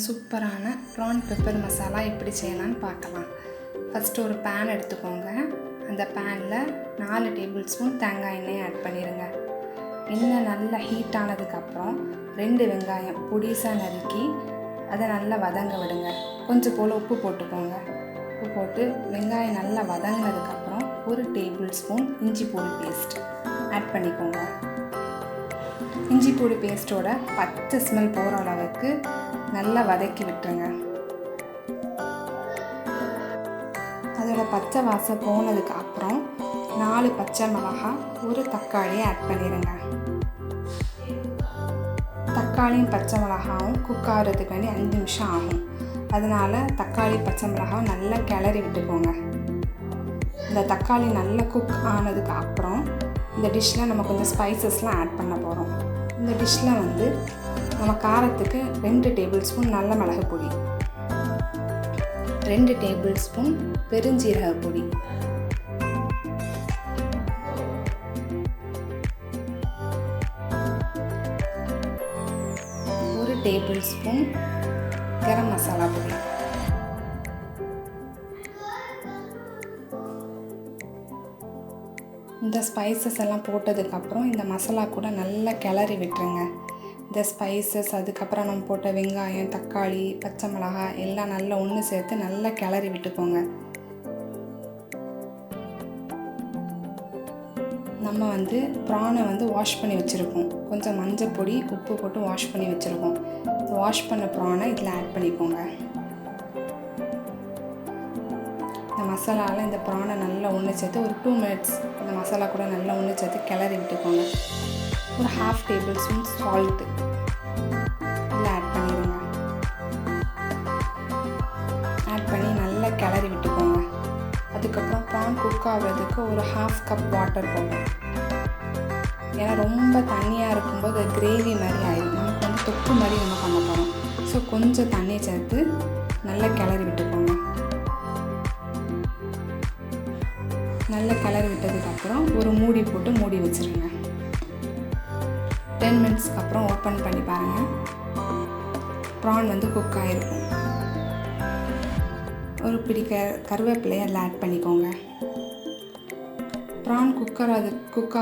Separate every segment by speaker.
Speaker 1: சூப்பரான PRAN pepper masala எப்படி செய்யலான்னு பார்க்கலாம். ஃபஸ்ட்டு ஒரு பேன் எடுத்துக்கோங்க. அந்த பேனில் 4 டேபிள் ஸ்பூன் தேங்காய் எண்ணெய் ஆட் பண்ணிடுங்க. எண்ணெய் நல்லா ஹீட் ஆனதுக்கப்புறம் 2 வெங்காயம் பொடிசாக நறுக்கி அதை நல்லா வதங்க விடுங்க. கொஞ்சம் போல் உப்பு போட்டுக்கோங்க. உப்பு போட்டு வெங்காயம் நல்லா வதங்கினதுக்கப்புறம் 1 டேபிள் ஸ்பூன் இஞ்சி பூண்டு பேஸ்ட் ஆட் பண்ணிக்கோங்க. இஞ்சி பூண்டு பேஸ்ட்டோட பச்சை ஸ்மெல் போகிற அளவுக்கு நல்லா வதக்கி விட்டுருங்க. அதோட பச்சை வாசம் போனதுக்கு அப்புறம் 4 பச்சை மிளகாய் 1 தக்காளியை ஆட் பண்ணிடுங்க. தக்காளியும் பச்சை மிளகாவும் குக் ஆகிறதுக்கு வேண்டி 5 நிமிஷம் ஆகும். அதனால் தக்காளி பச்சை மிளகாவும் நல்லா கிளறி விட்டுக்கோங்க. இந்த தக்காளி நல்லா குக் ஆனதுக்கு அப்புறம் இந்த டிஷ்ஷில் நம்ம கொஞ்சம் ஸ்பைசஸ்லாம் ஆட் பண்ண போகிறோம். இந்த டிஷ்ஷில் வந்து நம்ம காரத்துக்கு 2 டேபிள் ஸ்பூன் நல்ல மிளகு பொடி, 2 டேபிள் ஸ்பூன் பெருஞ்சீரக பொடி, 1 டேபிள் ஸ்பூன் கரம் மசாலா பொடி, இந்த ஸ்பைசஸ் எல்லாம் போட்டதுக்கப்புறம் இந்த மசாலா கூட நல்லா கிளறி விட்டுருங்க. இந்த ஸ்பைசஸ் அதுக்கப்புறம் நம்ம போட்ட வெங்காயம் தக்காளி பச்சை மிளகாய் எல்லாம் நல்லா ஒன்று சேர்த்து நல்லா கிளறி விட்டுக்கோங்க. நம்ம வந்து ப்ரானை வந்து வாஷ் பண்ணி வச்சுருக்கோம். கொஞ்சம் மஞ்சள் பொடி உப்பு போட்டு வாஷ் பண்ணி வச்சுருக்கோம். வாஷ் பண்ண ப்ரானை இதில் ஆட் பண்ணிக்கோங்க. இந்த மசாலாவில் இந்த ப்ரானை நல்லா ஒன்று சேர்த்து ஒரு 2 மினிட்ஸ் இந்த மசாலா கூட நல்லா ஒன்று சேர்த்து கிளறி விட்டுக்கோங்க. ஒரு 1/2 டேபிள் ஸ்பூன் சால்ட்டு இதில் ஆட் பண்ணிடுங்க. ஆட் பண்ணி நல்லா கிளறி விட்டுக்கோங்க. அதுக்கப்புறம் ப்ரான் குக் ஆகிறதுக்கு ஒரு 1/2 கப் வாட்டர் போடுங்க. ஏன்னா ரொம்ப தண்ணியாக இருக்கும்போது கிரேவி மாதிரி ஆயிடும். நமக்கு வந்து தொக்கு மாதிரி நம்ம பண்ண போகிறோம். ஸோ கொஞ்சம் தண்ணியை சேர்த்து நல்லா கிளறி விட்டுக்கோங்க. நல்லா கிளறி விட்டதுக்கப்புறம் ஒரு மூடி போட்டு மூடி வச்சுருங்க. 10 மினிட்ஸ்க்கு அப்புறம் ஓப்பன் பண்ணி பாருங்கள். ப்ரான் வந்து குக் ஆகிருக்கும். ஒரு பிடி கருவேப்பிலையை அதில் ஆட் பண்ணிக்கோங்க. ப்ரான் குக்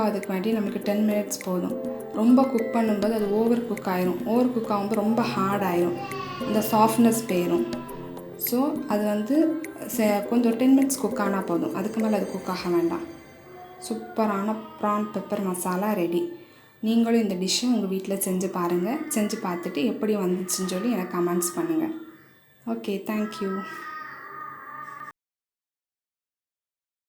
Speaker 1: ஆகிறதுக்கு வேண்டி நமக்கு 10 மினிட்ஸ் போதும். ரொம்ப குக் பண்ணும்போது அது ஓவர் குக் ஆயிரும். ஓவர் குக் ஆகும்போது ரொம்ப ஹார்ட் ஆயிரும், அந்த சாஃப்ட்னஸ் போயிடும். ஸோ அது வந்து கொஞ்சம் 10 மினிட்ஸ் குக் ஆனால் போதும். அதுக்கு மேலே அது குக் ஆக வேண்டாம். சூப்பரான ப்ரான் பெப்பர் மசாலா ரெடி. நீங்களும் இந்த டிஷ்ஷை உங்கள் வீட்டில் செஞ்சு பாருங்கள். செஞ்சு பார்த்துட்டு எப்படி வந்துச்சுன்னு சொல்லி எனக்கு கமெண்ட்ஸ் பண்ணுங்கள். Okay, thank you.